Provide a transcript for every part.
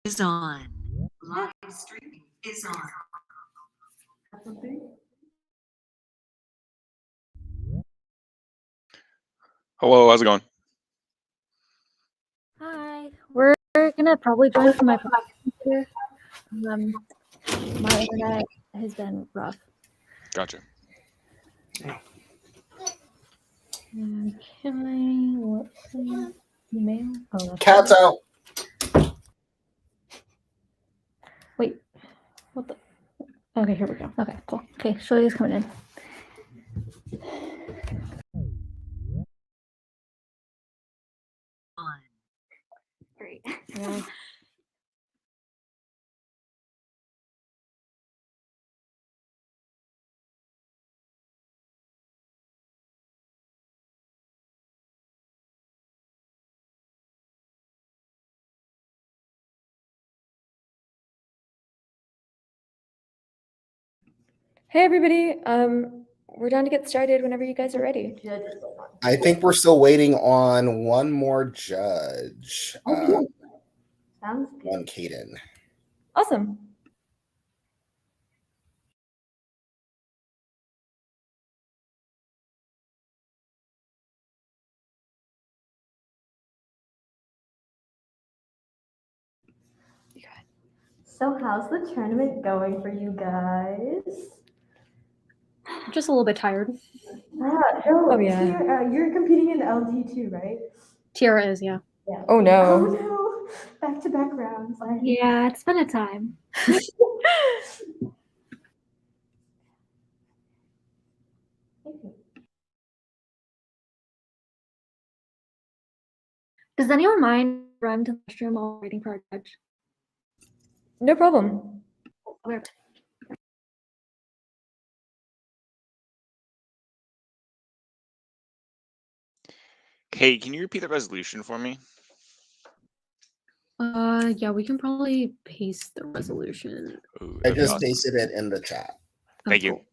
is on. Live streaming is on. Hello, how's it going? Hi, we're gonna probably join from my computer. My internet has been rough. Gotcha. Okay, let's see. Email. Oh, that's Cat's out. Wait, what the? Okay, here we go. Okay, cool. Okay, Shirley's coming in. On. Great. Hey everybody, we're down to get started whenever you guys are ready. I think we're still waiting on one more judge. Sounds good. One Caden. Awesome. So how's the tournament going for you guys? Just a little bit tired. Oh, yeah. You're competing in LD too, right? Tiara is, yeah. Yeah. Oh Oh no. no! Back-to-back rounds. Yeah, it's been a time. Does anyone mind run to the restroom while waiting for our judge? No problem. Where? Hey, can you repeat the resolution for me? Yeah, we can probably paste the resolution. Ooh, I that'd be just awesome. pasted it in the chat. Thank you. Cool.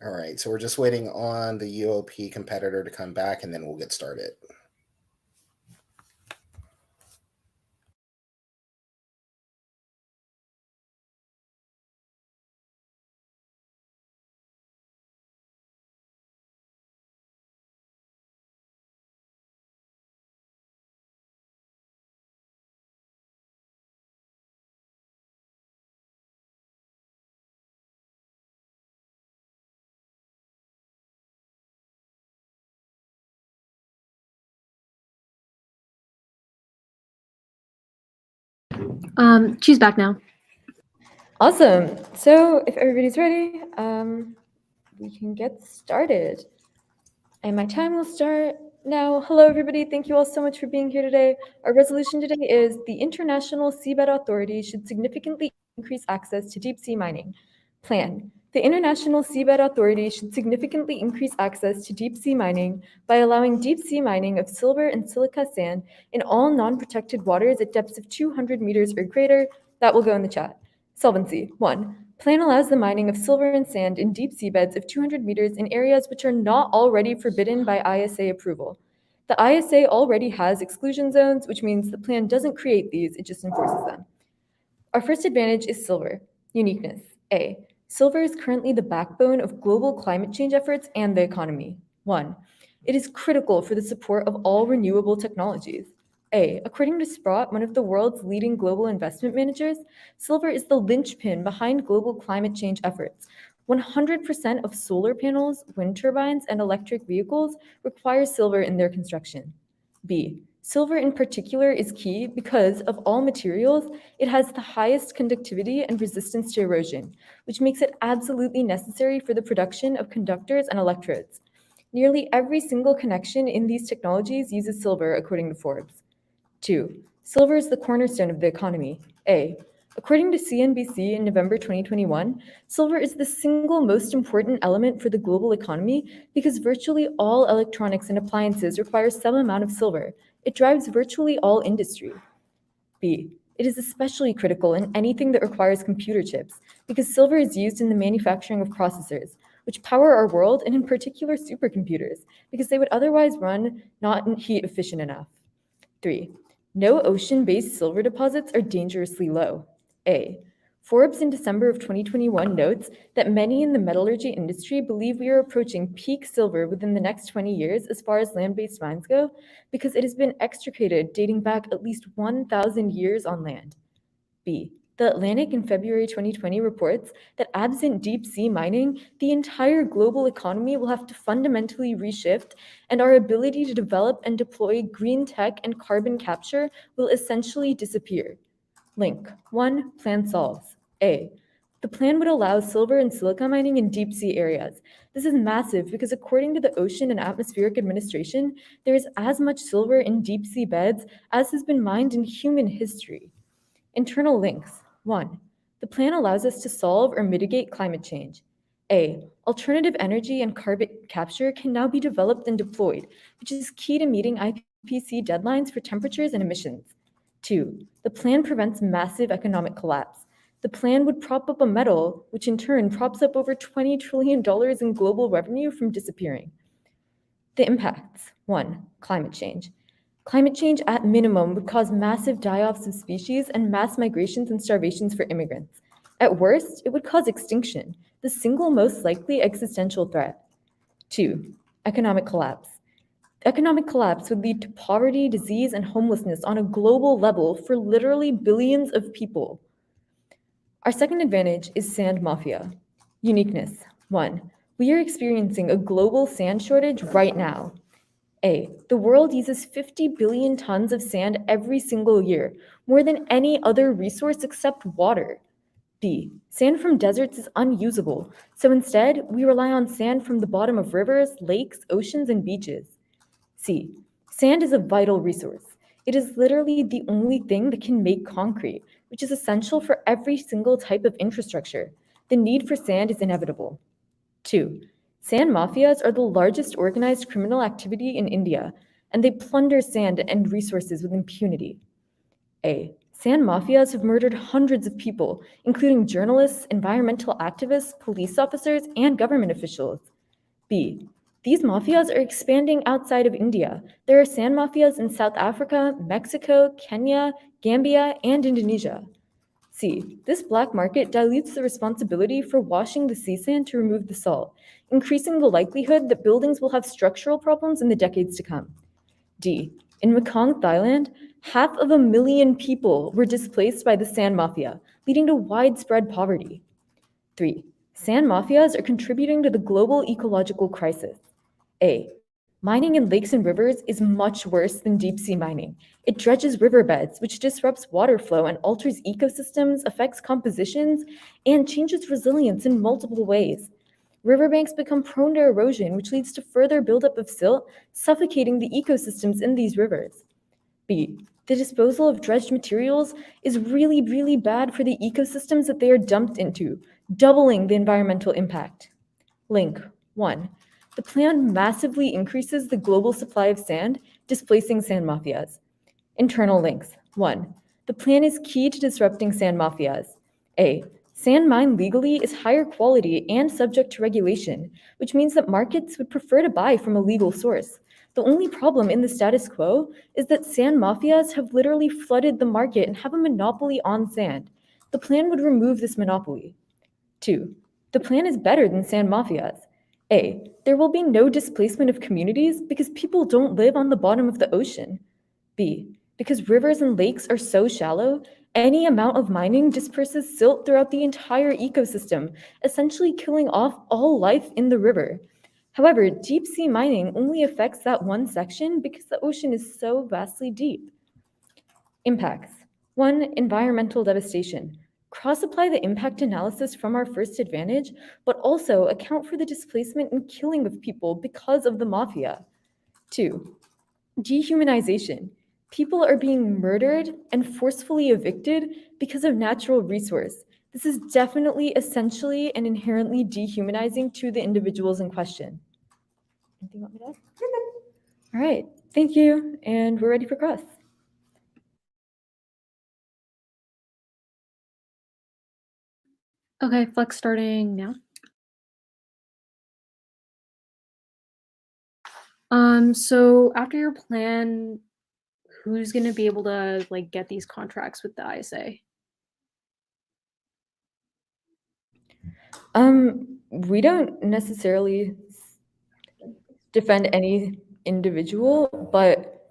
All right, so we're just waiting on the UOP competitor to come back, and then we'll get started. She's back now. Awesome. So if everybody's ready, we can get started. And my time will start now. Hello, everybody. Thank you all so much for being here today. Our resolution today is the International Seabed Authority should significantly increase access to deep sea mining. Plan. The International Seabed Authority should significantly increase access to deep sea mining by allowing deep sea mining of silver and silica sand in all non-protected waters at depths of 200 meters or greater. That will go in the chat. Solvency. 1. Plan allows the mining of silver and sand in deep seabeds of 200 meters in areas which are not already forbidden by ISA approval. The ISA already has exclusion zones, which means the plan doesn't create these, it just enforces them. Our first advantage is silver. Uniqueness. A. Silver is currently the backbone of global climate change efforts and the economy. 1. It is critical for the support of all renewable technologies. A. According to Sprott, one of the world's leading global investment managers, silver is the linchpin behind global climate change efforts. 100% of solar panels, wind turbines, and electric vehicles require silver in their construction. B. Silver in particular is key because, of all materials, it has the highest conductivity and resistance to erosion, which makes it absolutely necessary for the production of conductors and electrodes. Nearly every single connection in these technologies uses silver, according to Forbes. 2. Silver is the cornerstone of the economy. A. According to CNBC in November 2021, silver is the single most important element for the global economy because virtually all electronics and appliances require some amount of silver. It drives virtually all industry. B. It is especially critical in anything that requires computer chips because silver is used in the manufacturing of processors, which power our world and in particular supercomputers, because they would otherwise run not heat efficient enough. 3. No ocean-based silver deposits are dangerously low. A. Forbes in December of 2021 notes that many in the metallurgy industry believe we are approaching peak silver within the next 20 years as far as land-based mines go, because it has been extricated dating back at least 1,000 years on land. B. The Atlantic in February 2020 reports that absent deep-sea mining, the entire global economy will have to fundamentally reshift, and our ability to develop and deploy green tech and carbon capture will essentially disappear. Link 1. Plan solves. A. The plan would allow silver and silica mining in deep-sea areas. This is massive because according to the Ocean and Atmospheric Administration, there is as much silver in deep-sea beds as has been mined in human history. Internal links. 1. The plan allows us to solve or mitigate climate change. A. Alternative energy and carbon capture can now be developed and deployed, which is key to meeting IPCC deadlines for temperatures and emissions. 2. The plan prevents massive economic collapse. The plan would prop up a metal, which in turn props up over $20 trillion in global revenue from disappearing. The impacts. 1. Climate change. Climate change at minimum would cause massive die-offs of species and mass migrations and starvations for immigrants. At worst, it would cause extinction, the single most likely existential threat. 2. Economic collapse. Economic collapse would lead to poverty, disease, and homelessness on a global level for literally billions of people. Our second advantage is sand mafia. Uniqueness. 1. We are experiencing a global sand shortage right now. A. The world uses 50 billion tons of sand every single year, more than any other resource except water. B. Sand from deserts is unusable, so instead, we rely on sand from the bottom of rivers, lakes, oceans, and beaches. C. Sand is a vital resource. It is literally the only thing that can make concrete, which is essential for every single type of infrastructure. The need for sand is inevitable. 2. Sand mafias are the largest organized criminal activity in India, and they plunder sand and resources with impunity. A. Sand mafias have murdered hundreds of people, including journalists, environmental activists, police officers, and government officials. B. These mafias are expanding outside of India. There are sand mafias in South Africa, Mexico, Kenya, Gambia, and Indonesia. C. This black market dilutes the responsibility for washing the sea sand to remove the salt, increasing the likelihood that buildings will have structural problems in the decades to come. D. In Mekong, Thailand, 500,000 people were displaced by the sand mafia, leading to widespread poverty. 3. Sand mafias are contributing to the global ecological crisis. A. Mining in lakes and rivers is much worse than deep-sea mining. It dredges riverbeds, which disrupts water flow and alters ecosystems, affects compositions, and changes resilience in multiple ways. Riverbanks become prone to erosion, which leads to further buildup of silt, suffocating the ecosystems in these rivers. B. The disposal of dredged materials is really, really bad for the ecosystems that they are dumped into, doubling the environmental impact. Link 1. The plan massively increases the global supply of sand, displacing sand mafias. Internal links. 1. The plan is key to disrupting sand mafias. A. Sand mined legally is higher quality and subject to regulation, which means that markets would prefer to buy from a legal source. The only problem in the status quo is that sand mafias have literally flooded the market and have a monopoly on sand. The plan would remove this monopoly. 2. The plan is better than sand mafias. A. There will be no displacement of communities because people don't live on the bottom of the ocean. B. Because rivers and lakes are so shallow, any amount of mining disperses silt throughout the entire ecosystem, essentially killing off all life in the river. However, deep sea mining only affects that one section because the ocean is so vastly deep. Impacts. 1. Environmental devastation. Cross-apply the impact analysis from our first advantage, but also account for the displacement and killing of people because of the mafia. 2. Dehumanization. People are being murdered and forcefully evicted because of natural resource. This is definitely, essentially, and inherently dehumanizing to the individuals in question. Anything you want me to add? All right, thank you, and we're ready for cross. Okay, flex starting now. So after your plan, who's gonna be able to like get these contracts with the ISA? We don't necessarily defend any individual, but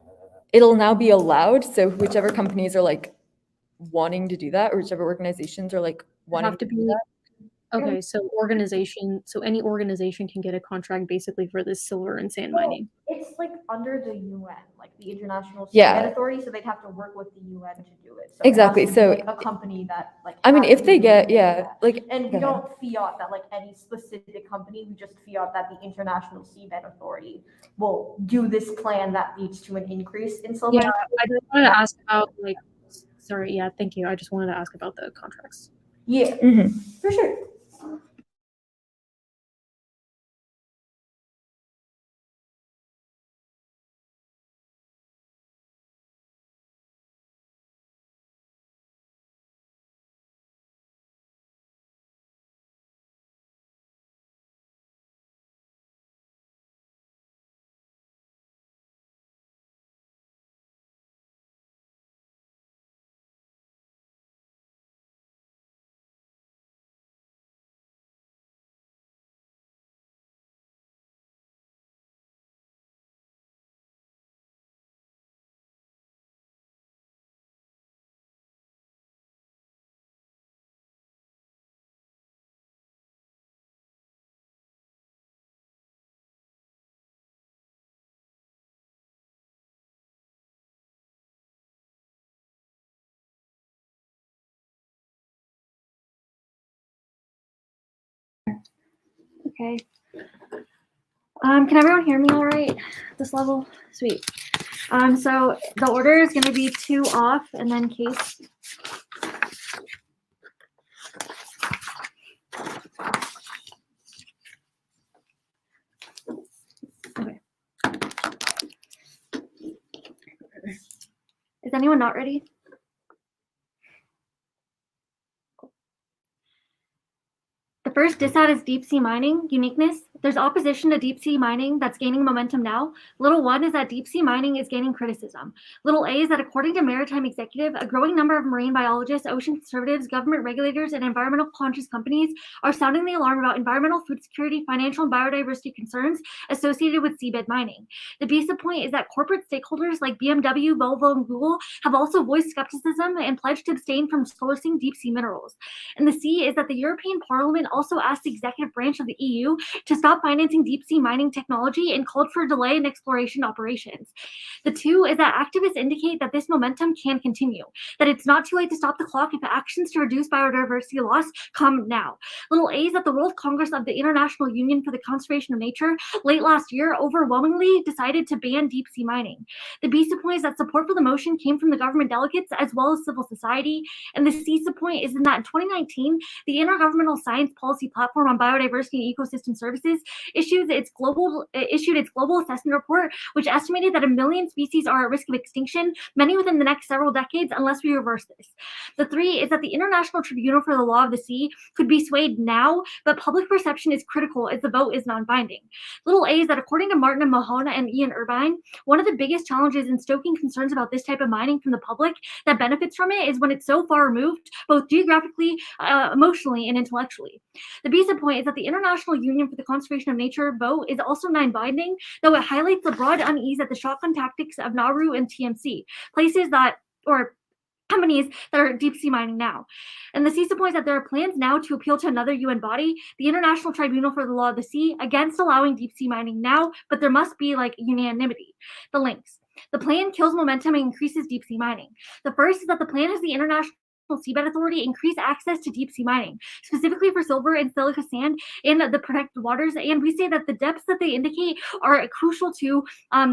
it'll now be allowed. So whichever companies are like wanting to do that, or whichever organizations are like wanting Have to do be that. okay. So any organization can get a contract basically for this silver and sand mining. It's like under the UN, like the International Yeah. Seabed Authority, so they'd have to work with the UN to do it. So Exactly, it has to so- be, like, a company that like. I mean, has if to they be get, doing yeah, that. like, And go we ahead. don't fiat that like any specific company, we just fiat that the International Seabed Authority will do this plan that leads to an increase in silver. Yeah, I just wanted to ask about like. Sorry, yeah, thank you. I just wanted to ask about the contracts. Yeah, Mhm. for sure. Okay. Can everyone hear me all right? This level? Sweet. So the order is going to be 2 off and then case. Okay. Is anyone not ready? The first disad is deep sea mining, uniqueness. There's opposition to deep sea mining that's gaining momentum now. Little 1 is that deep sea mining is gaining criticism. Little A is that according to Maritime Executive, a growing number of marine biologists, ocean conservatives, government regulators, and environmental conscious companies are sounding the alarm about environmental, food security, financial, and biodiversity concerns associated with seabed mining. The B subpoint is that corporate stakeholders like BMW, Volvo, and Google have also voiced skepticism and pledged to abstain from sourcing deep sea minerals. And the C is that the European Parliament also asked the executive branch of the EU to stop financing deep sea mining technology and called for a delay in exploration operations. The 2 is that activists indicate that this momentum can continue, that it's not too late to stop the clock if actions to reduce biodiversity loss come now. Little A is that the World Congress of the International Union for the Conservation of Nature late last year overwhelmingly decided to ban deep sea mining. The B subpoint is that support for the motion came from the government delegates as well as civil society. And the C subpoint is in that in 2019, the Intergovernmental Science Policy Platform on Biodiversity and Ecosystem Services issued its global assessment report, which estimated that 1 million species are at risk of extinction, many within the next several decades, unless we reverse this. The 3 is that the International Tribunal for the Law of the Sea could be swayed now, but public perception is critical as the vote is non-binding. Little A is that according to Martin and Mahona and Ian Irvine, one of the biggest challenges in stoking concerns about this type of mining from the public that benefits from it is when it's so far removed, both geographically, emotionally, and intellectually. The B subpoint is that the International Union for the Conservation of Nature vote is also non-binding, though it highlights the broad unease at the shotgun tactics of Nauru and TMC, places that, or companies that are deep sea mining now. And the CISA points that there are plans now to appeal to another UN body, the International Tribunal for the Law of the Sea, against allowing deep sea mining now, but there must be like unanimity. The links. The plan kills momentum and increases deep sea mining. The first is that the plan has the International Seabed Authority increase access to deep sea mining, specifically for silver and silica sand in the protected waters. And we say that the depths that they indicate are crucial to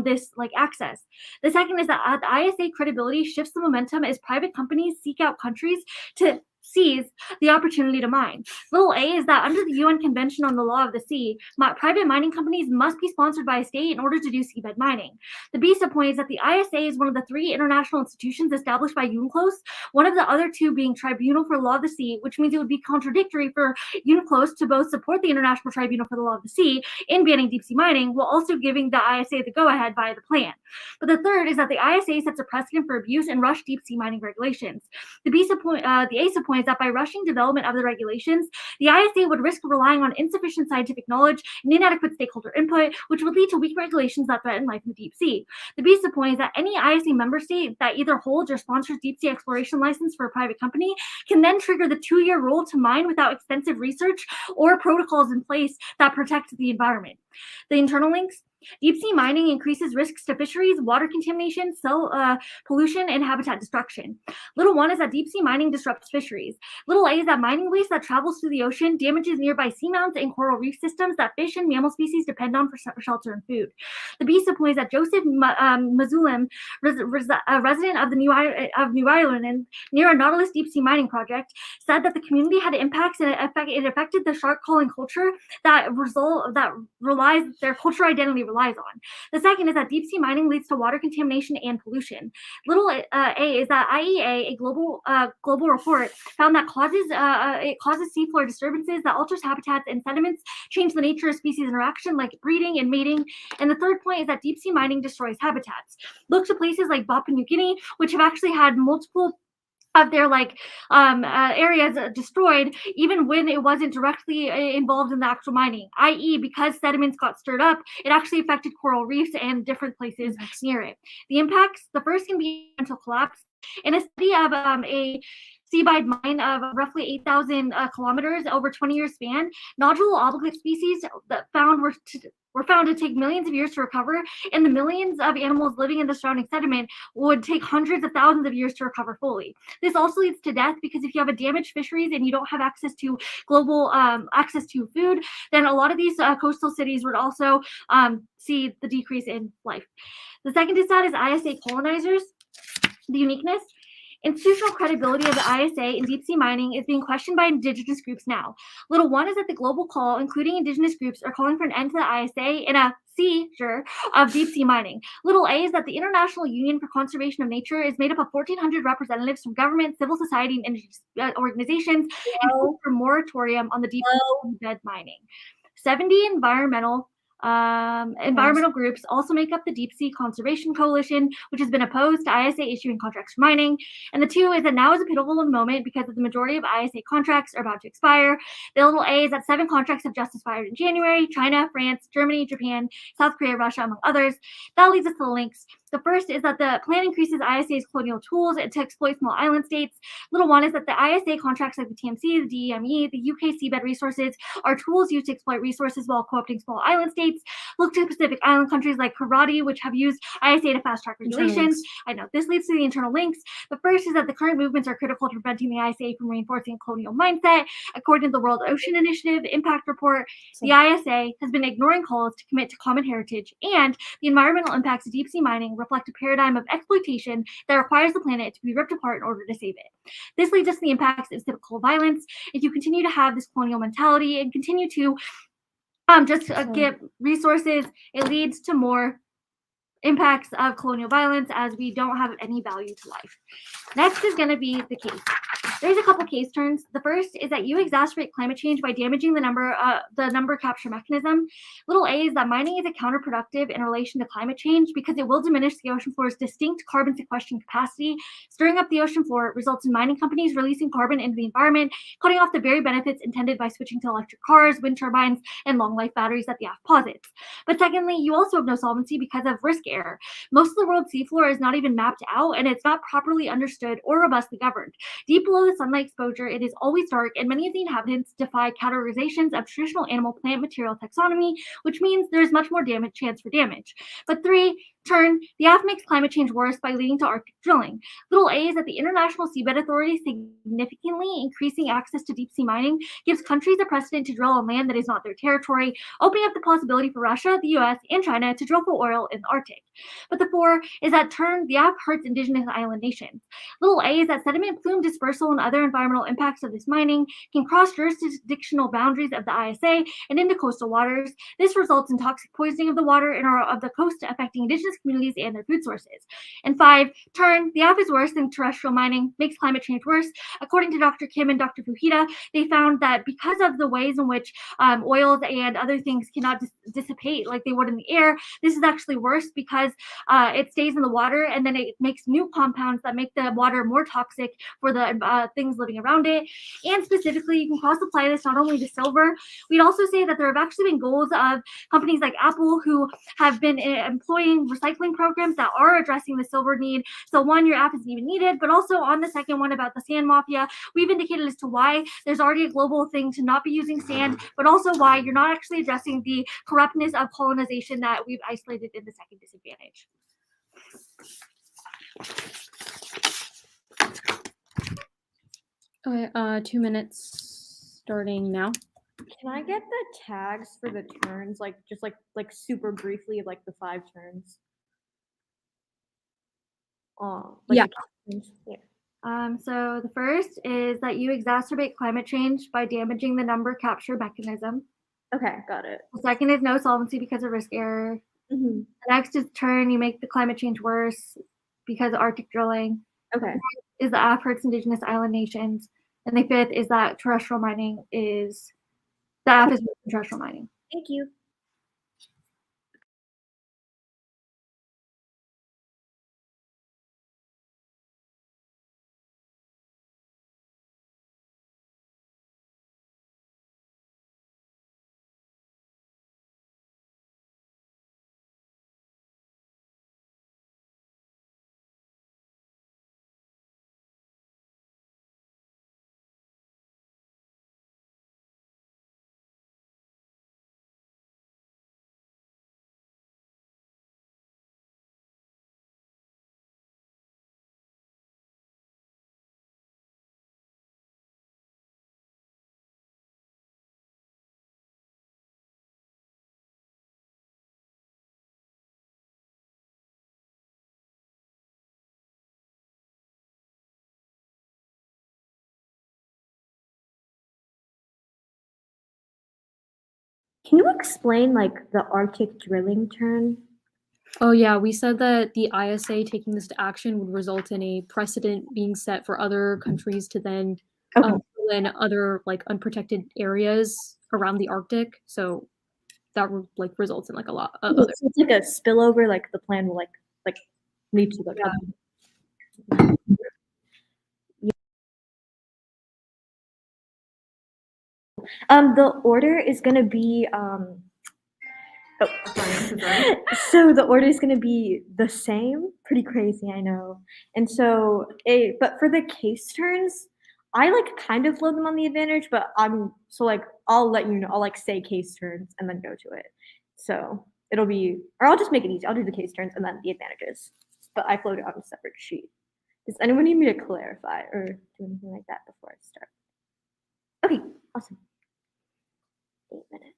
this like access. The second is that the ISA credibility shifts the momentum as private companies seek out countries to seize the opportunity to mine. Little a is that under the UN Convention on the Law of the Sea, private mining companies must be sponsored by a state in order to do seabed mining. The B subpoint is that the ISA is one of the 3 international institutions established by UNCLOS, one of the other 2 being Tribunal for the Law of the Sea, which means it would be contradictory for UNCLOS to both support the International Tribunal for the Law of the Sea in banning deep sea mining, while also giving the ISA the go-ahead via the plan. But the third is that the ISA sets a precedent for abuse and rushed deep sea mining regulations. The A subpoint is that by rushing development of the regulations, the ISA would risk relying on insufficient scientific knowledge and inadequate stakeholder input, which would lead to weak regulations that threaten life in the deep sea. The B subpoint is that any ISA member state that either holds or sponsors deep sea exploration license for a private company can then trigger the 2-year rule to mine without extensive research or protocols in place that protect the environment. The internal links. Deep sea mining increases risks to fisheries, water contamination, cell pollution, and habitat destruction. Little 1 is that deep sea mining disrupts fisheries. Little a is that mining waste that travels through the ocean damages nearby seamounts and coral reef systems that fish and mammal species depend on for shelter and food. The B subpoint is that Joseph Mazulim, a resident of New Ireland near a Nautilus deep sea mining project, said that the community had impacts and it affected the shark calling culture that their cultural identity relies on. The second is that deep sea mining leads to water contamination and pollution. Little a is that IEA, a global report, found that it causes seafloor disturbances that alters habitats and sediments, change the nature of species interaction like breeding and mating. And the third point is that deep sea mining destroys habitats. Look to places like Papua New Guinea, which have actually had multiple of their areas destroyed, even when it wasn't directly involved in the actual mining, i.e. because sediments got stirred up, it actually affected coral reefs and different places near it. The impacts, the first can be mental collapse. In a study of a seabed mine of roughly 8,000 kilometers over 20-year span, nodule obligate species that were found to take millions of years to recover, and the millions of animals living in the surrounding sediment would take hundreds of thousands of years to recover fully. This also leads to death because if you have a damaged fisheries and you don't have access to global access to food, then a lot of these coastal cities would also see the decrease in life. The second is ISA colonizers. The uniqueness. Institutional credibility of the ISA in deep sea mining is being questioned by indigenous groups now. Little 1 is that the global call, including indigenous groups, are calling for an end to the ISA in a seizure of deep sea mining. Little a is that the International Union for Conservation of Nature is made up of 1,400 representatives from government, civil society, and indigenous organizations, and called for moratorium on the deep seabed mining. 70 environmental groups also make up the Deep Sea Conservation Coalition, which has been opposed to ISA issuing contracts for mining. And the 2 is that now is a pivotal moment because the majority of ISA contracts are about to expire. The little a is that 7 contracts have just expired in January: China, France, Germany, Japan, South Korea, Russia, among others. That leads us to the links. The first is that the plan increases ISA's colonial tools to exploit small island states. Little 1 is that the ISA contracts like the TMC, the DEME, the UK seabed resources are tools used to exploit resources while co-opting small island states. Look to Pacific Island countries like Karate, which have used ISA to fast-track regulations. I know this leads to the internal links. The first is that the current movements are critical to preventing the ISA from reinforcing a colonial mindset. According to the World Ocean Initiative Impact Report, the ISA has been ignoring calls to commit to common heritage, and the environmental impacts of deep sea mining reflect a paradigm of exploitation that requires the planet to be ripped apart in order to save it. This leads us to the impacts of typical violence. If you continue to have this colonial mentality and continue to get resources, it leads to more impacts of colonial violence as we don't have any value to life. Next is going to be the case. There's a couple case turns. The first is that you exacerbate climate change by damaging the number capture mechanism. Little a is that mining is a counterproductive in relation to climate change because it will diminish the ocean floor's distinct carbon sequestration capacity. Stirring up the ocean floor results in mining companies releasing carbon into the environment, cutting off the very benefits intended by switching to electric cars, wind turbines, and long life batteries that the app posits. But secondly, you also have no solvency because of risk error. Most of the world's seafloor is not even mapped out, and it's not properly understood or robustly governed. Deep below the sunlight exposure, it is always dark, and many of the inhabitants defy categorizations of traditional animal plant material taxonomy, which means there is much more chance for damage. But the app makes climate change worse by leading to Arctic drilling. Little a is that the International Seabed Authority significantly increasing access to deep sea mining gives countries a precedent to drill on land that is not their territory, opening up the possibility for Russia, the US, and China to drill for oil in the Arctic. But the 4 is that the app hurts indigenous island nations. Little a is that sediment plume dispersal and other environmental impacts of this mining can cross jurisdictional boundaries of the ISA and into coastal waters. This results in toxic poisoning of the water and of the coast, affecting indigenous communities and their food sources. And 5, the app is worse than terrestrial mining, makes climate change worse. According to Dr. Kim and Dr. Fujita, they found that because of the ways in which oils and other things cannot dissipate like they would in the air, this is actually worse because it stays in the water and then it makes new compounds that make the water more toxic for the things living around it. And specifically, you can cross-apply this not only to silver. We'd also say that there have actually been goals of companies like Apple who have been employing recycling programs that are addressing the silver need. So one, your app isn't even needed, but also on the second one about the sand mafia, we've indicated as to why there's already a global thing to not be using sand, but also why you're not actually addressing the corruptness of colonization that we've isolated in the second disadvantage. Okay, 2 minutes starting now. Can I get the tags for the turns, just super briefly, like the 5 turns? Yeah. So the first is that you exacerbate climate change by damaging the number capture mechanism. Okay, got it. The second is no solvency because of risk error. Mm-hmm. The next is you make the climate change worse because of Arctic drilling. Okay. Is the app hurts indigenous island nations. And the 5th is that terrestrial mining is the app is terrestrial mining. Thank you. Can you explain the Arctic drilling turn? Oh yeah, we said that the ISA taking this to action would result in a precedent being set for other countries to then drill in other unprotected areas around the Arctic. So that results in a lot of other. So it's like a spillover. The plan will lead to the. The order is going to be so the order is going to be the same. Pretty crazy, I know. And so, but for the case turns, I kind of load them on the advantage, but I'll let you know. I'll say case turns and then go to it. So it'll be, or I'll just make it easy. I'll do the case turns and then the advantages. But I float it on a separate sheet. Does anyone need me to clarify or do anything like that before I start? Okay, awesome. 8 minutes.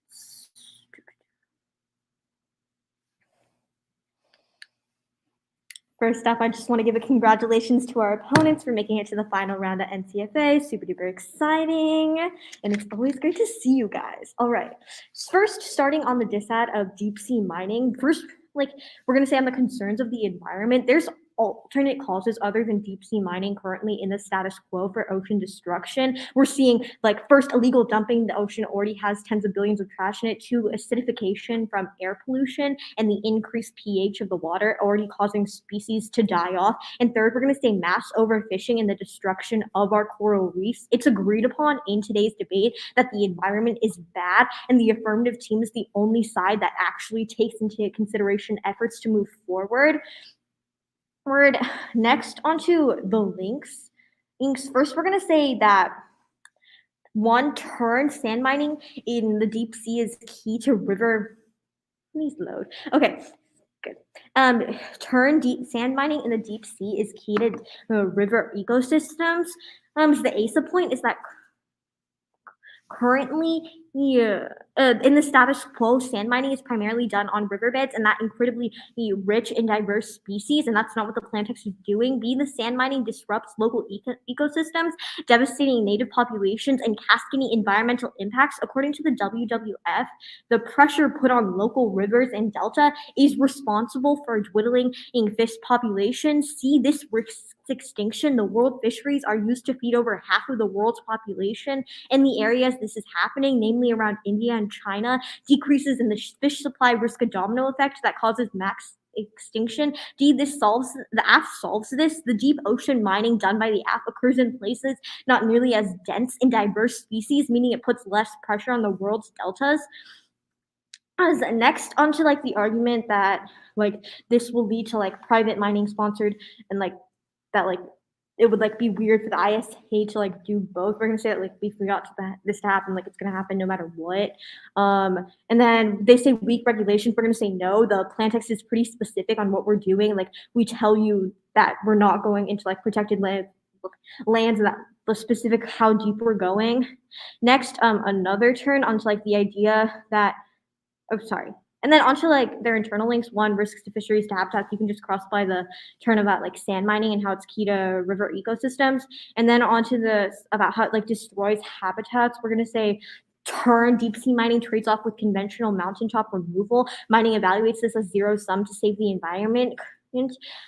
First off, I just want to give a congratulations to our opponents for making it to the final round at Ncfa. Super duper exciting. And it's always great to see you guys. All right. First, starting on the disad of deep sea mining. First, we're going to say on the concerns of the environment. There's alternate causes other than deep sea mining currently in the status quo for ocean destruction. We're seeing like first illegal dumping. The ocean already has tens of billions of trash in it. Two, acidification from air pollution and the increased pH of the water already causing species to die off. And third, we're going to say mass overfishing and the destruction of our coral reefs. It's agreed upon in today's debate that the environment is bad, and the affirmative team is the only side that actually takes into consideration efforts to move forward. Next, onto the links. First, we're going to say that one, turn sand mining in the deep sea is key to river. Please load. Okay, good. Sand mining in the deep sea is key to river ecosystems. So the ASA point is that currently, in the status quo, sand mining is primarily done on riverbeds and that incredibly rich and diverse species, and that's not what the plan text is doing. The sand mining disrupts local ecosystems, devastating native populations, and cascading environmental impacts. According to the WWF, the pressure put on local rivers and delta is responsible for dwindling fish populations. This risks extinction. The world fisheries are used to feed over half of the world's population. In the areas this is happening, namely around India and China, decreases in the fish supply risk a domino effect that causes max extinction. The AF solves this. The deep ocean mining done by the AF occurs in places not nearly as dense and diverse species, meaning it puts less pressure on the world's deltas. As next, onto like the argument that like this will lead to like private mining sponsored and like that like it would like be weird for the ISA to like do both. We're gonna say that like we forgot this to happen, like it's gonna happen no matter what. And then they say weak regulations. We're gonna say no. The plan text is pretty specific on what we're doing. Like we tell you that we're not going into like protected lands and that the specific how deep we're going. Next, another turn onto like the idea that and then onto like their internal links. One, risks to fisheries to habitats. You can just cross by the turn about like sand mining and how it's key to river ecosystems. And then onto the about how it like destroys habitats. We're gonna say turn deep sea mining trades off with conventional mountaintop removal. Mining evaluates this as zero sum to save the environment.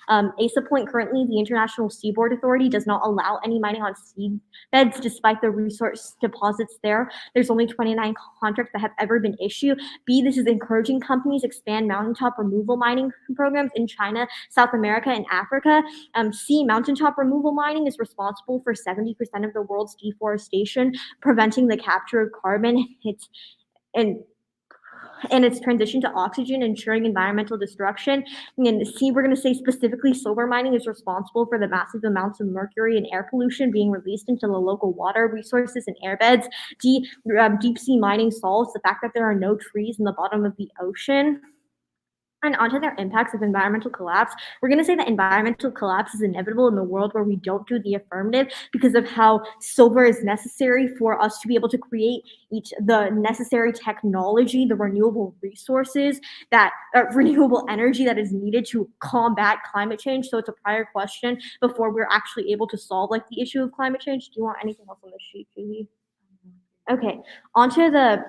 ASA point currently, the International Seaboard Authority does not allow any mining on seabeds despite the resource deposits there. There's only 29 contracts that have ever been issued. This is encouraging companies expand mountaintop removal mining programs in China, South America, and Africa. Mountaintop removal mining is responsible for 70% of the world's deforestation, preventing the capture of carbon. And its transition to oxygen, ensuring environmental destruction. And C, we're going to say specifically silver mining is responsible for the massive amounts of mercury and air pollution being released into the local water resources and airbeds. D, deep sea mining solves the fact that there are no trees in the bottom of the ocean. And onto their impacts of environmental collapse, we're going to say that environmental collapse is inevitable in the world where we don't do the affirmative because of how silver is necessary for us to be able to create the necessary technology, the renewable resources, that renewable energy that is needed to combat climate change. So it's a prior question before we're actually able to solve like the issue of climate change. Do you want anything else on this sheet, Julie? Okay, onto the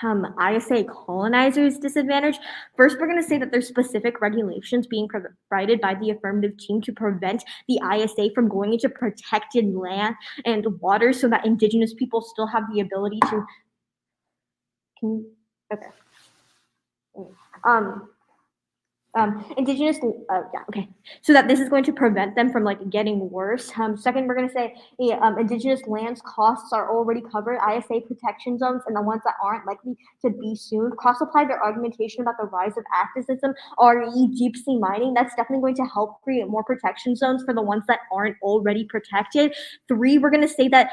ISA colonizers disadvantage. First, we're going to say that there's specific regulations being provided by the affirmative team to prevent the ISA from going into protected land and water so that indigenous people still have the ability to. So that this is going to prevent them from like getting worse. Second, we're going to say indigenous lands costs are already covered. ISA protection zones and the ones that aren't likely to be soon. Cross-apply their argumentation about the rise of activism, RE, deep sea mining. That's definitely going to help create more protection zones for the ones that aren't already protected. Three, we're going to say that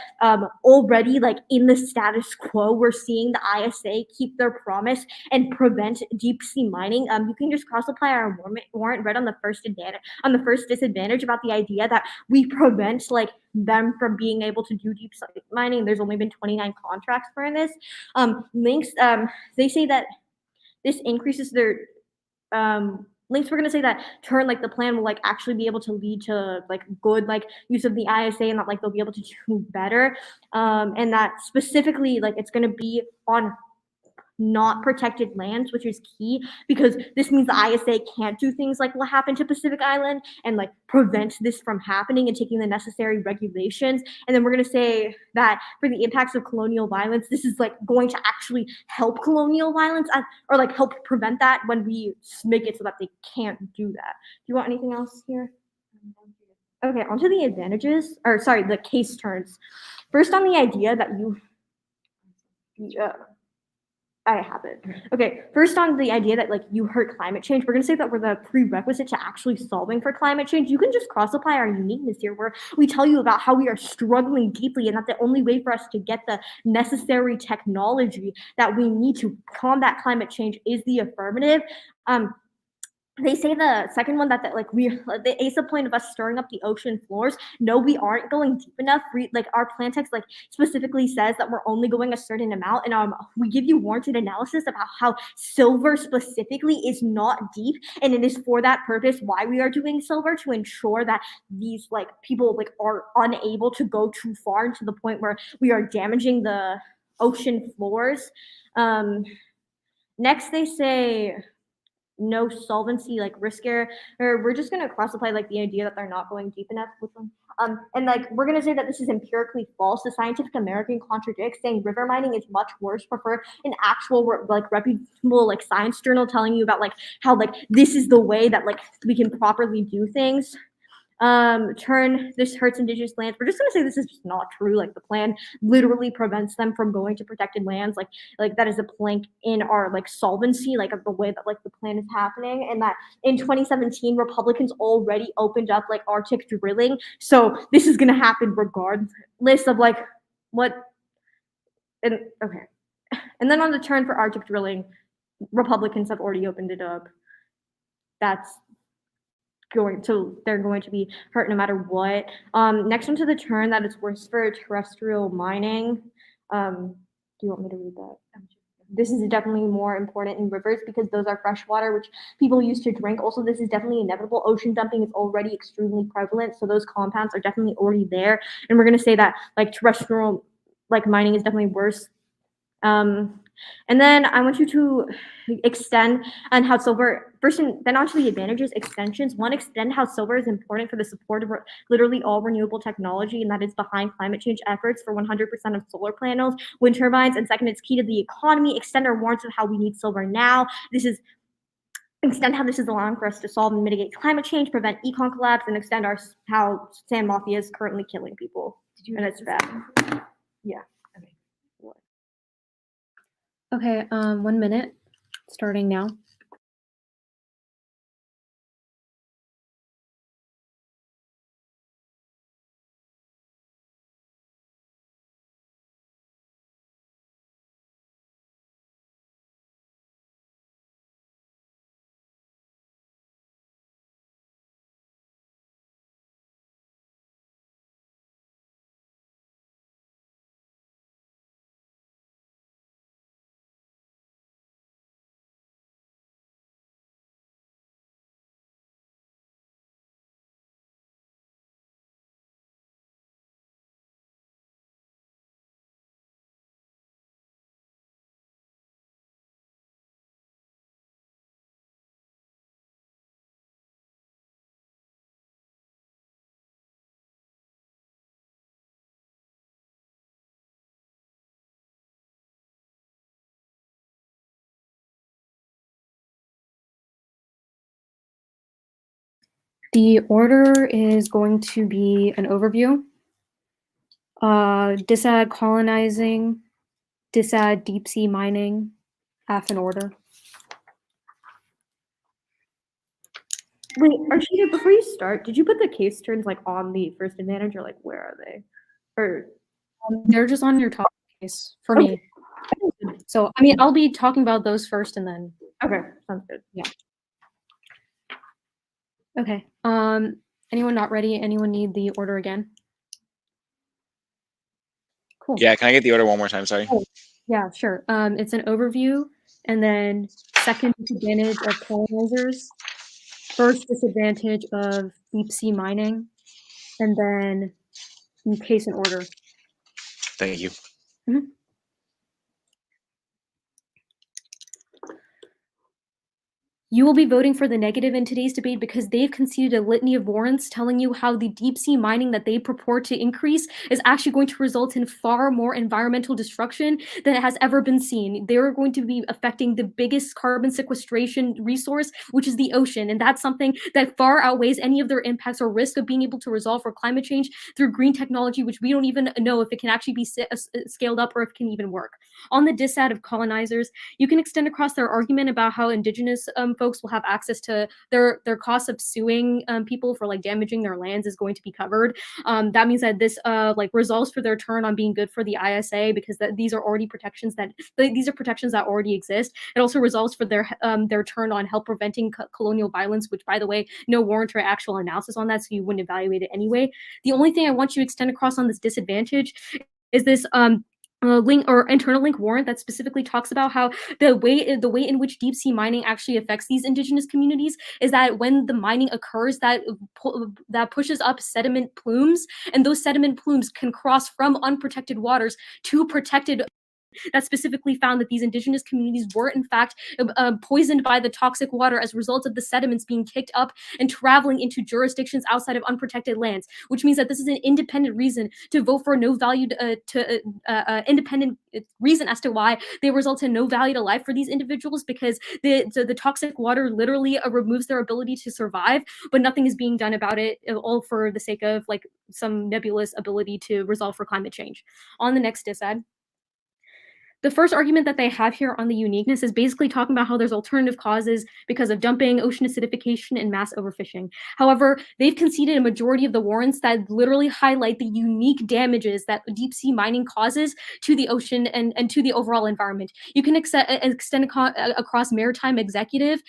already like in the status quo, we're seeing the ISA keep their promise and prevent deep sea mining. You can just cross-apply our warrant read on the first disadvantage about the idea that we prevent like them from being able to do deep sea mining. There's only been 29 contracts for this. Links, they say that this increases their links. We're going to say that turn like the plan will like actually be able to lead to like good like use of the ISA and that like they'll be able to do better. And that specifically like it's going to be on not protected lands, which is key because this means the ISA can't do things like what happened to Pacific Island and like prevent this from happening and taking the necessary regulations. And then we're going to say that for the impacts of colonial violence, this is like going to actually help colonial violence or like help prevent that when we make it so that they can't do that. Do you want anything else here? Okay, onto the advantages, or sorry, the case turns. First on the idea that I have it. Okay, first on the idea that like you hurt climate change, we're gonna say that we're the prerequisite to actually solving for climate change. You can just cross-apply our uniqueness here where we tell you about how we are struggling deeply and that the only way for us to get the necessary technology that we need to combat climate change is the affirmative. They say the second one that like the ASA point of us stirring up the ocean floors. No, we aren't going deep enough. Like our plan text like specifically says that we're only going a certain amount, and we give you warranted analysis about how silver specifically is not deep, and it is for that purpose why we are doing silver to ensure that these like people like are unable to go too far to the point where we are damaging the ocean floors. Next, they say no solvency like risk error, or we're just going to classify like the idea that they're not going deep enough with them. And like we're going to say that this is empirically false. The Scientific American contradicts, saying river mining is much worse. Prefer an actual like reputable like science journal telling you about like how like this is the way that like we can properly do things. This hurts indigenous lands. We're just gonna say this is just not true. Like the plan literally prevents them from going to protected lands. Like that is a plank in our like solvency, like of the way that like the plan is happening. And that in 2017, Republicans already opened up like Arctic drilling. So this is gonna happen regardless of like what. And okay, and then on the turn for Arctic drilling, Republicans have already opened it up. They're going to be hurt no matter what. Next one to the turn that it's worse for terrestrial mining. Do you want me to read that? This is definitely more important in rivers because those are fresh water, which people use to drink. Also, this is definitely inevitable. Ocean dumping is already extremely prevalent, so those compounds are definitely already there. And we're going to say that like terrestrial like mining is definitely worse. And then I want you to extend on how silver first, and then onto the advantages, extensions. One, extend how silver is important for the support of literally all renewable technology, and that is behind climate change efforts for 100% of solar panels, wind turbines. And second, it's key to the economy. Extend our warrants of how we need silver now. Extend how this is allowing for us to solve and mitigate climate change, prevent econ collapse, and extend how sand mafia is currently killing people. And it's bad. Yeah. Okay, 1 minute, starting now. The order is going to be an overview, disad colonizing, disad deep sea mining, half an order. Wait, Archita, before you start, did you put the case turns like on the first advantage, or like where are they? Or they're just on your top case for me. So I mean, I'll be talking about those first, and then okay, sounds good. Yeah. Okay. Anyone not ready? Anyone need the order again? Cool. Yeah, can I get the order one more time? Sorry. Oh, yeah, sure. It's an overview, and then second disadvantage of colonizers, first disadvantage of deep sea mining, and then in case and order. Thank you. Mhm. You will be voting for the negative in today's debate because they've conceded a litany of warrants telling you how the deep sea mining that they purport to increase is actually going to result in far more environmental destruction than has ever been seen. They're going to be affecting the biggest carbon sequestration resource, which is the ocean. And that's something that far outweighs any of their impacts or risk of being able to resolve for climate change through green technology, which we don't even know if it can actually be scaled up or if it can even work. On the dissad of colonizers, you can extend across their argument about how indigenous folks will have access to their costs of suing people for like damaging their lands is going to be covered. That means that this like resolves for their turn on being good for the ISA because these are already protections that these are protections that already exist. It also resolves for their turn on help preventing colonial violence, which by the way, no warrant or actual analysis on that, so you wouldn't evaluate it anyway. The only thing I want you to extend across on this disadvantage is this link or internal link warrant that specifically talks about how the way in which deep sea mining actually affects these indigenous communities is that when the mining occurs, that pushes up sediment plumes, and those sediment plumes can cross from unprotected waters to protected. That specifically found that these indigenous communities were in fact poisoned by the toxic water as a result of the sediments being kicked up and traveling into jurisdictions outside of unprotected lands, which means that this is an independent reason to vote for no value independent reason as to why they result in no value to life for these individuals, because the toxic water literally removes their ability to survive, but nothing is being done about it, all for the sake of like some nebulous ability to resolve for climate change. On the next dissad. The first argument that they have here on the uniqueness is basically talking about how there's alternative causes because of dumping, ocean acidification, and mass overfishing. However, they've conceded a majority of the warrants that literally highlight the unique damages that deep sea mining causes to the ocean and to the overall environment. You can extend across Maritime Executive,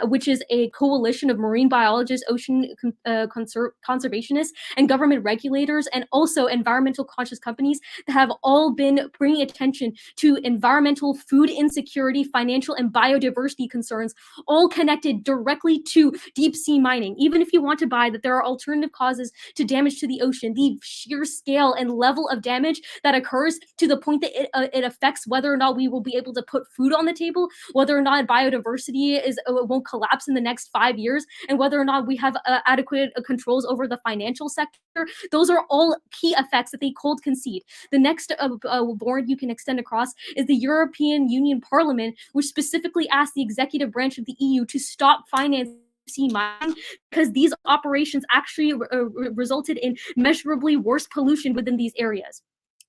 which is a coalition of marine biologists, ocean conservationists, and government regulators, and also environmental conscious companies that have all been bringing attention to environmental, food insecurity, financial, and biodiversity concerns, all connected directly to deep sea mining. Even if you want to buy that there are alternative causes to damage to the ocean, the sheer scale and level of damage that occurs to the point that it affects whether or not we will be able to put food on the table, whether or not biodiversity won't collapse in the next 5 years, and whether or not we have adequate controls over the financial sector. Those are all key effects that they cold concede. The next warrant you can extend across is the European Union Parliament, which specifically asked the executive branch of the EU to stop financing sea mining because these operations actually resulted in measurably worse pollution within these areas.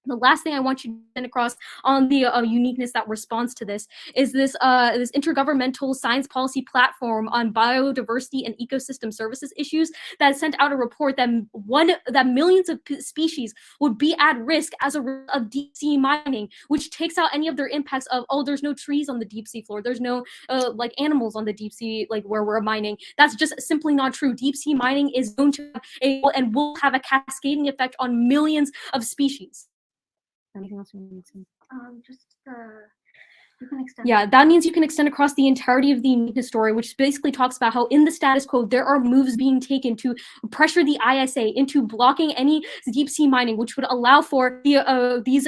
The last thing I want you to send across on the uniqueness that responds to this is this intergovernmental science policy platform on biodiversity and ecosystem services issues that sent out a report that millions of species would be at risk as a result of deep sea mining, which takes out any of their impacts of, oh, there's no trees on the deep sea floor, there's no like animals on the deep sea, like where we're mining. That's just simply not true. Deep sea mining is known to have and will have a cascading effect on millions of species. Anything else you want to say? You can extend. Yeah, that means you can extend across the entirety of the uniqueness story, which basically talks about how in the status quo, there are moves being taken to pressure the ISA into blocking any deep sea mining, which would allow for these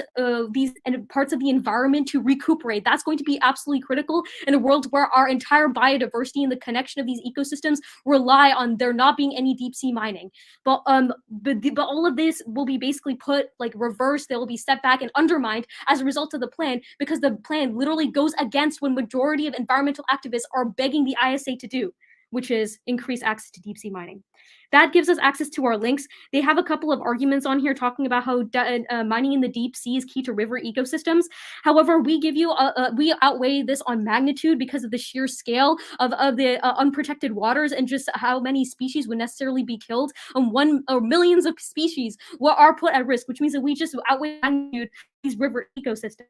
parts of the environment to recuperate. That's going to be absolutely critical in a world where our entire biodiversity and the connection of these ecosystems rely on there not being any deep sea mining. But all of this will be basically put like reversed. They will be set back and undermined as a result of the plan, because the plan literally goes against what majority of environmental activists are begging the ISA to do, which is increase access to deep sea mining. That gives us access to our links. They have a couple of arguments on here talking about how mining in the deep sea is key to river ecosystems. However, we give you we outweigh this on magnitude because of the sheer scale of the unprotected waters and just how many species would necessarily be killed. And millions of species are put at risk, which means that we just outweigh magnitude these river ecosystems.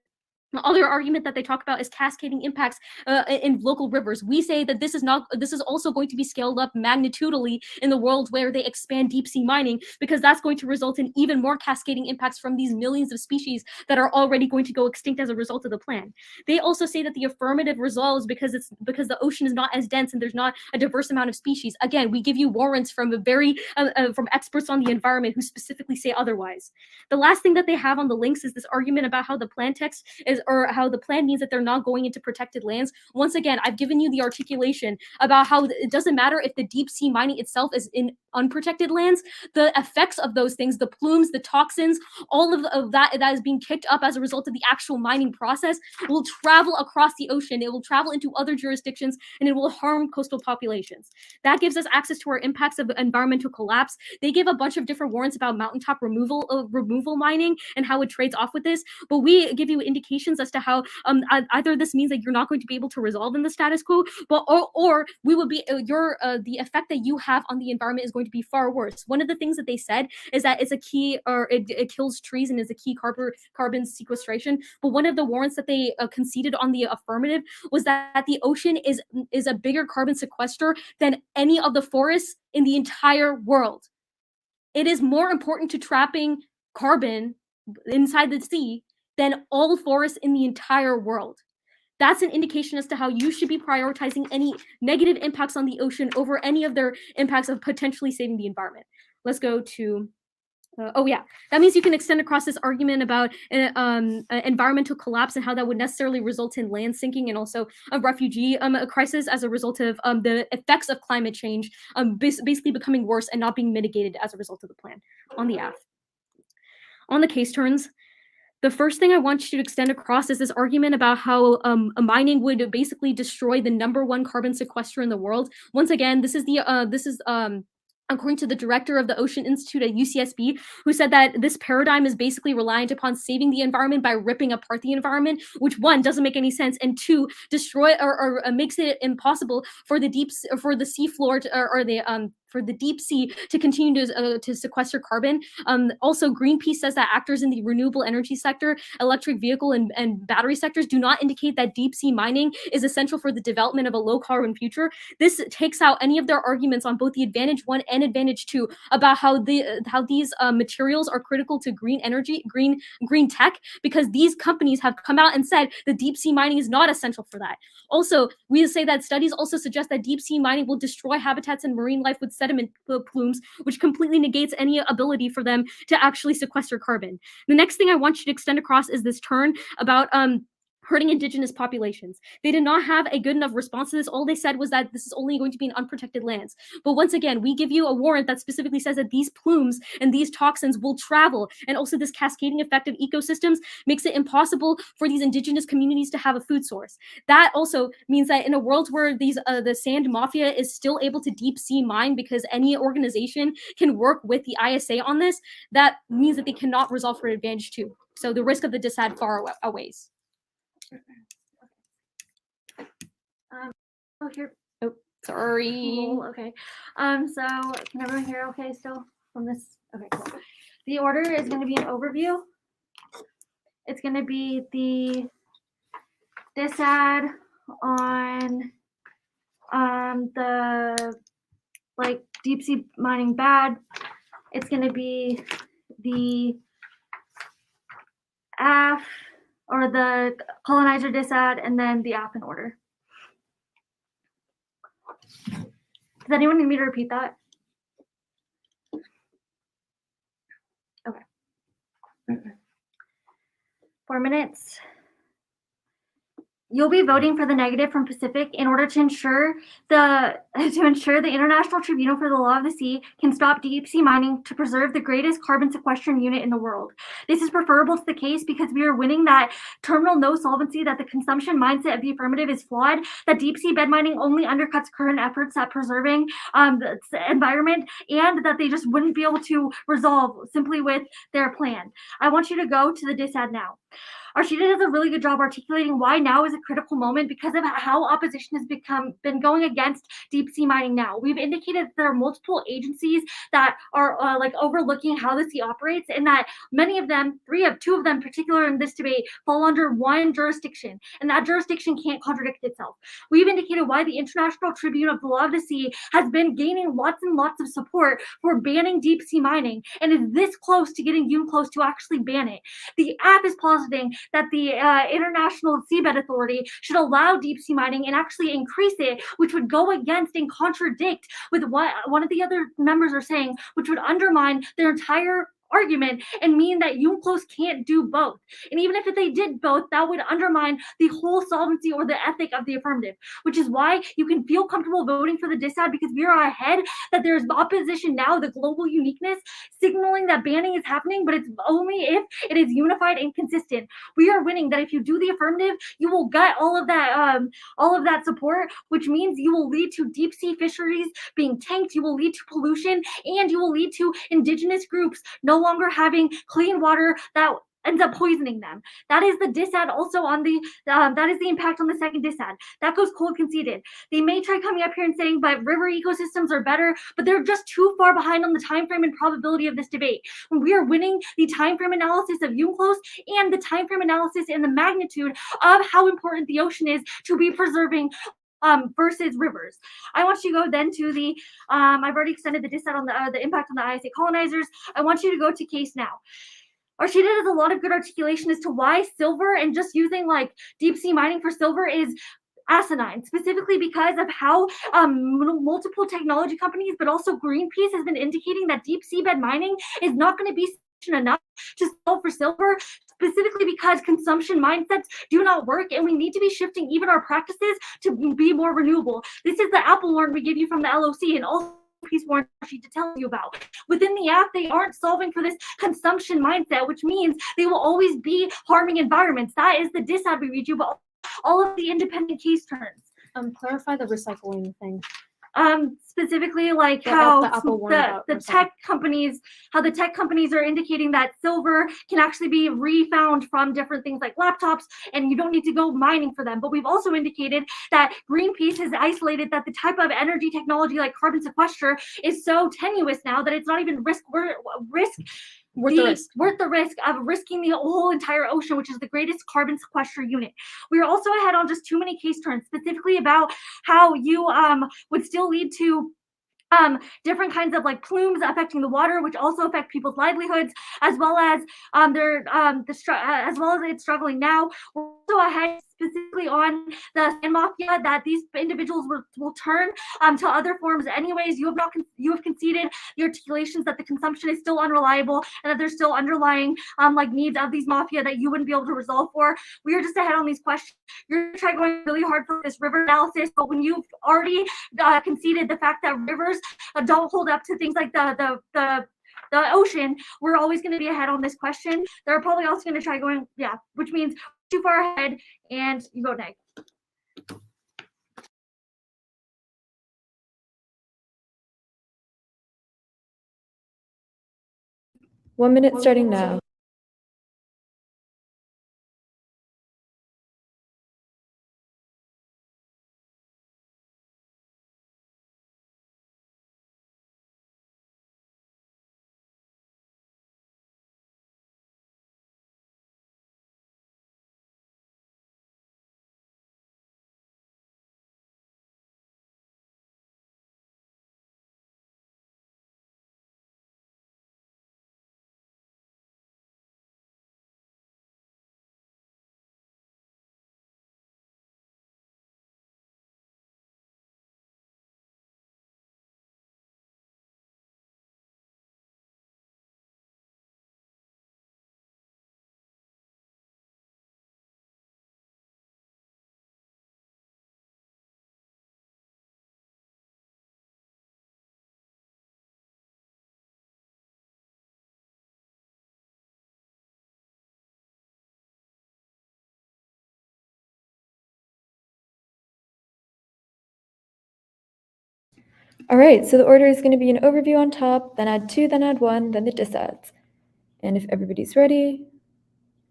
The other argument that they talk about is cascading impacts in local rivers. We say that this is also going to be scaled up magnitudely in the world where they expand deep sea mining, because that's going to result in even more cascading impacts from these millions of species that are already going to go extinct as a result of the plan. They also say that the affirmative resolves because the ocean is not as dense and there's not a diverse amount of species. Again, we give you warrants from from experts on the environment who specifically say otherwise. The last thing that they have on the links is this argument about how the plan text is how the plan means that they're not going into protected lands. Once again, I've given you the articulation about how it doesn't matter if the deep sea mining itself is in unprotected lands. The effects of those things, the plumes, the toxins, all of that is being kicked up as a result of the actual mining process will travel across the ocean. It will travel into other jurisdictions, and it will harm coastal populations. That gives us access to our impacts of environmental collapse. They give a bunch of different warrants about mountaintop removal mining and how it trades off with this, but we give you indications as to how either this means that you're not going to be able to resolve in the status quo, but or we will be the effect that you have on the environment is going to be far worse. One of the things that they said is that it's a key, or it kills trees and is a key carbon sequestration. But one of the warrants that they conceded on the affirmative was that the ocean is a bigger carbon sequester than any of the forests in the entire world. It is more important to trapping carbon inside the sea than all forests in the entire world. That's an indication as to how you should be prioritizing any negative impacts on the ocean over any of their impacts of potentially saving the environment. Let's go to, oh yeah, that means you can extend across this argument about environmental collapse and how that would necessarily result in land sinking and also a refugee crisis as a result of the effects of climate change basically becoming worse and not being mitigated as a result of the plan. On the F. On the case turns, the first thing I want you to extend across is this argument about how mining would basically destroy the #1 carbon sequester in the world. Once again, this is according to the director of the Ocean Institute at UCSB, who said that this paradigm is basically reliant upon saving the environment by ripping apart the environment, which one, doesn't make any sense, and two, destroy or makes it impossible for the seafloor for the deep sea to continue to sequester carbon. Also, Greenpeace says that actors in the renewable energy sector, electric vehicle and battery sectors do not indicate that deep sea mining is essential for the development of a low carbon future. This takes out any of their arguments on both the Advantage 1 and Advantage 2 about how these materials are critical to green energy, green tech, because these companies have come out and said that deep sea mining is not essential for that. Also, we say that studies also suggest that deep sea mining will destroy habitats and marine life with sediment plumes, which completely negates any ability for them to actually sequester carbon. The next thing I want you to extend across is this turn about hurting indigenous populations. They did not have a good enough response to this. All they said was that this is only going to be in unprotected lands. But once again, we give you a warrant that specifically says that these plumes and these toxins will travel. And also this cascading effect of ecosystems makes it impossible for these indigenous communities to have a food source. That also means that in a world where the sand mafia is still able to deep sea mine because any organization can work with the ISA on this, that means that they cannot resolve for Advantage 2. So the risk of the DISAD far outweighs. Here. Oh, sorry. Cool. Okay. So can everyone hear okay still from this? Okay, cool. The order is going to be an overview. It's going to be the DISAD on the deep sea mining bad. It's going to be the AF or the colonizer DISAD, and then the AF in order. Does anyone need me to repeat that? Okay. 4 minutes. You'll be voting for the negative from Pacific in order to ensure the International Tribunal for the Law of the Sea can stop deep sea mining to preserve the greatest carbon sequestration unit in the world. This is preferable to the case because we are winning that terminal no solvency, that the consumption mindset of the affirmative is flawed, that deep sea bed mining only undercuts current efforts at preserving the environment, and that they just wouldn't be able to resolve simply with their plan. I want you to go to the DISAD now. Arshida does a really good job articulating why now is a critical moment because of how opposition has been going against deep sea mining now. We've indicated that there are multiple agencies that are overlooking how the sea operates, and that many of them, two of them in particular in this debate, fall under one jurisdiction, and that jurisdiction can't contradict itself. We've indicated why the International Tribunal of the Law of the Sea has been gaining lots and lots of support for banning deep sea mining, and is this close to getting UNCLOS to actually ban it. The app is positing that the International Seabed Authority should allow deep sea mining and actually increase it, which would go against and contradict with what one of the other members are saying, which would undermine their entire argument and mean that UNCLOS can't do both. And even if they did both, that would undermine the whole solvency or the ethic of the affirmative, which is why you can feel comfortable voting for the disad, because we are ahead, that there's opposition now, the global uniqueness, signaling that banning is happening, but it's only if it is unified and consistent. We are winning, that if you do the affirmative, you will get all of that support, which means you will lead to deep sea fisheries being tanked, you will lead to pollution, and you will lead to indigenous groups no longer having clean water that ends up poisoning them. That is the disad also on the, that is the impact on the second disad. That goes cold conceded. They may try coming up here and saying, but river ecosystems are better, but they're just too far behind on the time frame and probability of this debate. When we are winning the time frame analysis of UNCLOS and the time frame analysis and the magnitude of how important the ocean is to be preserving versus rivers. I want you to go then to the, I've already extended the disad on the impact on the ISA colonizers. I want you to go to case now. Arshida does a lot of good articulation as to why silver and just using like deep sea mining for silver is asinine, specifically because of how multiple technology companies, but also Greenpeace has been indicating that deep seabed mining is not going to be enough to solve for silver, specifically because consumption mindsets do not work, and we need to be shifting even our practices to be more renewable. This is the Apple warrant we give you from the LOC, and also piece warrant sheet to tell you about. Within the app, they aren't solving for this consumption mindset, which means they will always be harming environments. That is the disad we read you, but all of the independent case turns. Clarify the recycling thing. Specifically like The how Apple one the about tech companies, how the tech companies are indicating that silver can actually be refound from different things like laptops, and you don't need to go mining for them. But we've also indicated that Greenpeace has isolated that the type of energy technology like carbon sequester is so tenuous now that it's not even worth the risk of risking the whole entire ocean, which is the greatest carbon sequester unit. We are also ahead on just too many case turns, specifically about how you would still lead to different kinds of like plumes affecting the water, which also affect people's livelihoods, as well as as well as it's struggling now. We're also ahead specifically on the sand mafia, that these individuals will turn to other forms anyways. You have conceded the articulations that the consumption is still unreliable and that there's still underlying like needs of these mafia that you wouldn't be able to resolve for. We are just ahead on these questions. You're trying going really hard for this river analysis, but when you've already conceded the fact that rivers don't hold up to things like the ocean, we're always going to be ahead on this question. They're probably also going to try going, yeah, which means too far ahead, and you go neg. One minute starting now. All right, so the order is going to be an overview on top, then add 2, then add 1, then the disads. And if everybody's ready,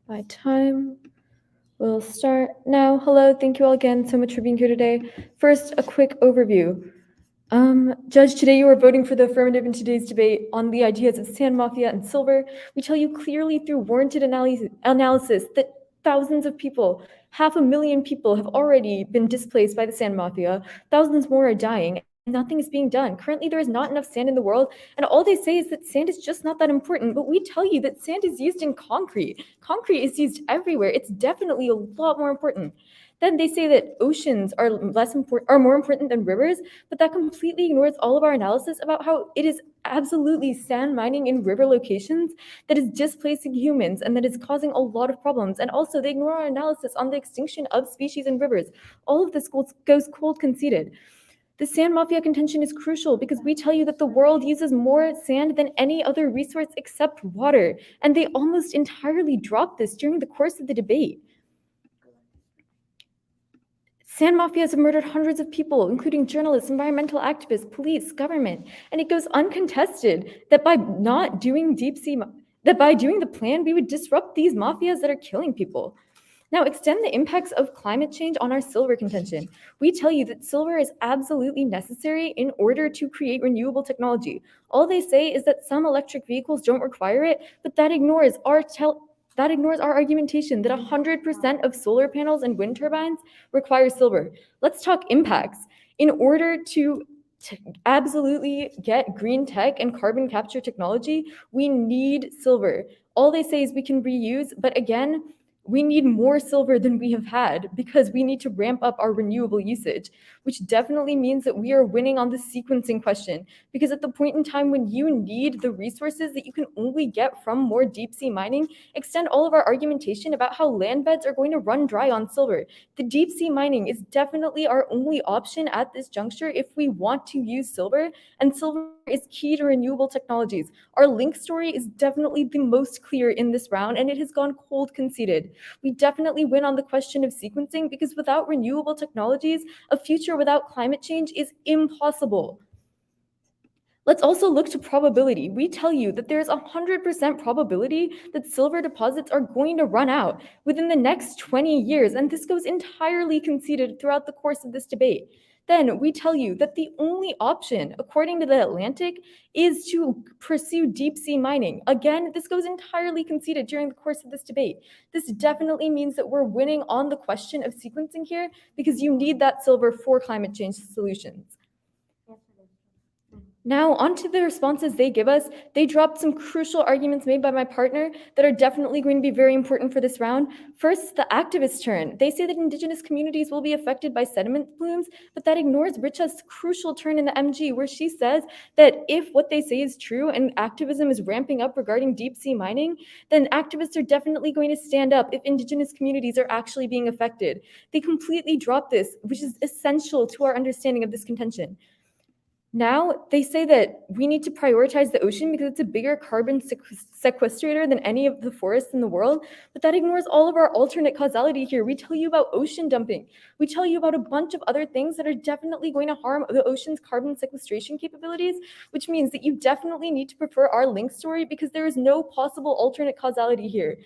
my time will start now. Hello, thank you all again so much for being here today. First, a quick overview. Judge, today you are voting for the affirmative in today's debate on the ideas of sand mafia and silver. We tell you clearly through warranted analysis that thousands of people, 500,000 people have already been displaced by the sand mafia. Thousands more are dying. Nothing is being done. Currently, there is not enough sand in the world, and all they say is that sand is just not that important, but we tell you that sand is used in concrete. Concrete is used everywhere. It's definitely a lot more important. Then they say that oceans are more important than rivers, but that completely ignores all of our analysis about how it is absolutely sand mining in river locations that is displacing humans and that is causing a lot of problems. And also they ignore our analysis on the extinction of species in rivers. All of this goes cold conceded. The sand mafia contention is crucial because we tell you that the world uses more sand than any other resource except water, and they almost entirely drop this during the course of the debate. Sand mafias have murdered hundreds of people, including journalists, environmental activists, police, government, and it goes uncontested that by doing the plan, we would disrupt these mafias that are killing people. Now, extend the impacts of climate change on our silver contention. We tell you that silver is absolutely necessary in order to create renewable technology. All they say is that some electric vehicles don't require it, but that ignores our argumentation that 100% of solar panels and wind turbines require silver. Let's talk impacts. In order to absolutely get green tech and carbon capture technology, we need silver. All they say is we can reuse, but again, we need more silver than we have had because we need to ramp up our renewable usage, which definitely means that we are winning on the sequencing question. Because at the point in time when you need the resources that you can only get from more deep sea mining, extend all of our argumentation about how land beds are going to run dry on silver. The deep sea mining is definitely our only option at this juncture if we want to use silver, and silver is key to renewable technologies. Our link story is definitely the most clear in this round, and it has gone cold conceded. We definitely win on the question of sequencing because without renewable technologies, a future without climate change is impossible. Let's also look to probability. We tell you that there's 100% probability that silver deposits are going to run out within the next 20 years, and this goes entirely conceded throughout the course of this debate. Then we tell you that the only option, according to the Atlantic, is to pursue deep sea mining. Again, this goes entirely conceded during the course of this debate. This definitely means that we're winning on the question of sequencing here because you need that silver for climate change solutions. Now, onto the responses they give us. They dropped some crucial arguments made by my partner that are definitely going to be very important for this round. First, the activist turn. They say that Indigenous communities will be affected by sediment plumes, but that ignores Richa's crucial turn in the MG, where she says that if what they say is true and activism is ramping up regarding deep sea mining, then activists are definitely going to stand up if Indigenous communities are actually being affected. They completely drop this, which is essential to our understanding of this contention. Now, they say that we need to prioritize the ocean because it's a bigger carbon sequestrator than any of the forests in the world, but that ignores all of our alternate causality here. We tell you about ocean dumping. We tell you about a bunch of other things that are definitely going to harm the ocean's carbon sequestration capabilities, which means that you definitely need to prefer our link story because there is no possible alternate causality here.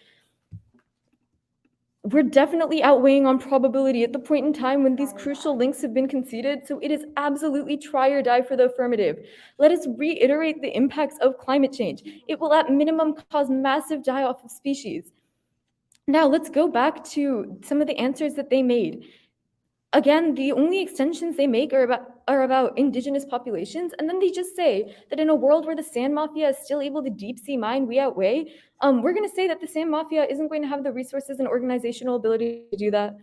We're definitely outweighing on probability at the point in time when these crucial links have been conceded, so it is absolutely try or die for the affirmative. Let us reiterate the impacts of climate change. It will at minimum cause massive die-off of species. Now let's go back to some of the answers that they made. Again, the only extensions they make are about Indigenous populations, and then they just say that in a world where the sand mafia is still able to deep sea mine, we outweigh. We're going to say that the sand mafia isn't going to have the resources and organizational ability to do that.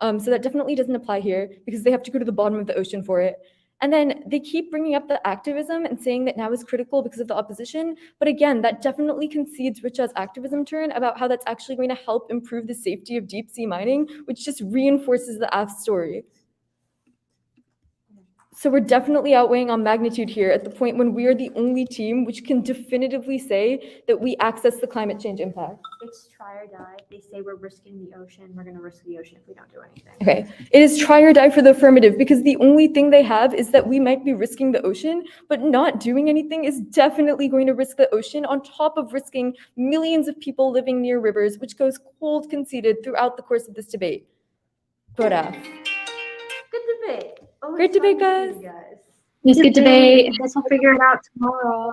So that definitely doesn't apply here because they have to go to the bottom of the ocean for it. And then they keep bringing up the activism and saying that now is critical because of the opposition. But again, that definitely concedes Richa's activism turn about how that's actually going to help improve the safety of deep sea mining, which just reinforces the AF story. So we're definitely outweighing on magnitude here at the point when we are the only team which can definitively say that we access the climate change impact. It's try or die. They say we're risking the ocean. We're going to risk the ocean if we don't do anything. Okay, it is try or die for the affirmative because the only thing they have is that we might be risking the ocean, but not doing anything is definitely going to risk the ocean on top of risking millions of people living near rivers, which goes cold conceded throughout the course of this debate. Good AF. Good debate. Always Great debate, fun to see guys. you It's good debate. I guess we'll figure it out tomorrow.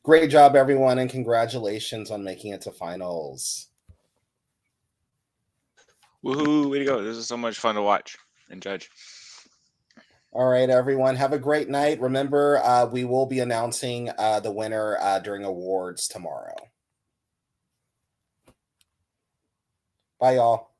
Great job, everyone, and congratulations on making it to finals. Woohoo! Way to go! This is so much fun to watch and judge. All right, everyone. Have a great night. Remember, we will be announcing the winner during awards tomorrow. Bye, y'all.